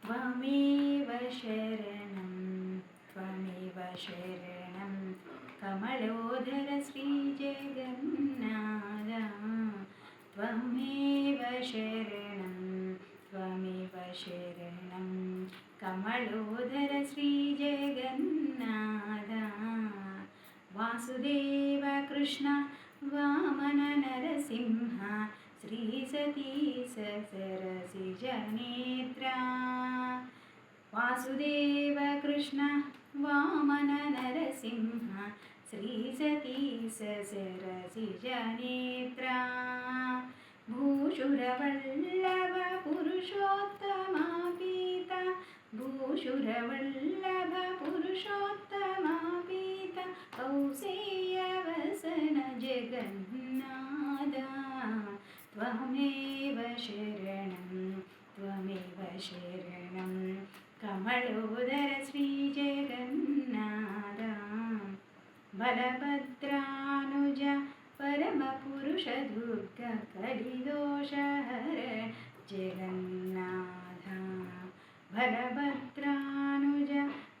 त्वमेव शरणं त्वमेव शरणं कमलोदर श्रीजगन्नाथ त्वमेव शरणं त्वमेव शरणं कमलोदर श्रीजगन्नाथ वासुदेव कृष्ण वामन नरसिंह श्री सतीश सरसिजनेत्रा वासुदेव कृष्ण वामन नरसिंह श्री सतीश सरसिजनेत्रा भूषुरवल्लभ पुरुषोत्तमा पीता भूषुरवल्लभ पुरुषोत्तमा पीता कौसेयवसन जगन्नाथ त्वमेव शरणं कमलोदर श्रीजगन्नाथ बलभद्रानुज परमपुरुष दुर्ग कलिदोषहर जगन्नाथ बलभद्रानुज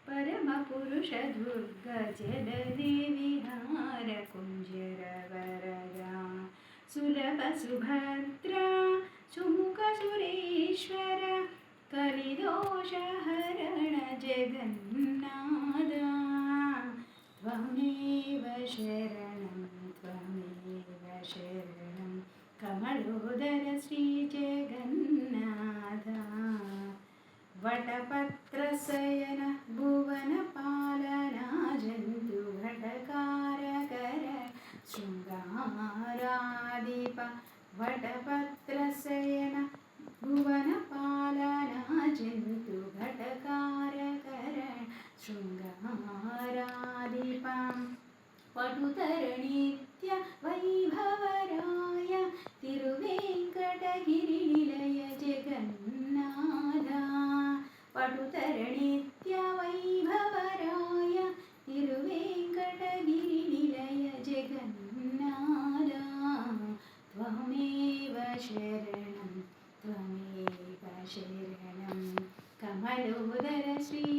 परमपुरुष दुर्ग जलदेविहार कुञ्जरवरदा सुलभ सुभद्रा सुमुख सुरेश्वर कलिदोषहरण जगन्नाथ त्वमेव शरणं कमलोदर श्रीजगन्नाथ वटपत्रशयन भुवनपालना जन्तुघटकारकर शृङ्गाराधिप वटपत्रशयन भुवनपालना जन्तुघटकारकर शृङ्गाराधिपं पटुतरनित्य वैभवराय तिरुवेङ्कटगिरिनिलय जगन्नाथ पटुतरनित्य वैभवराय तिरुवेङ्कटगिरिनिलय जगन्नाथ त्वमेव शरणं कमलोदर श्री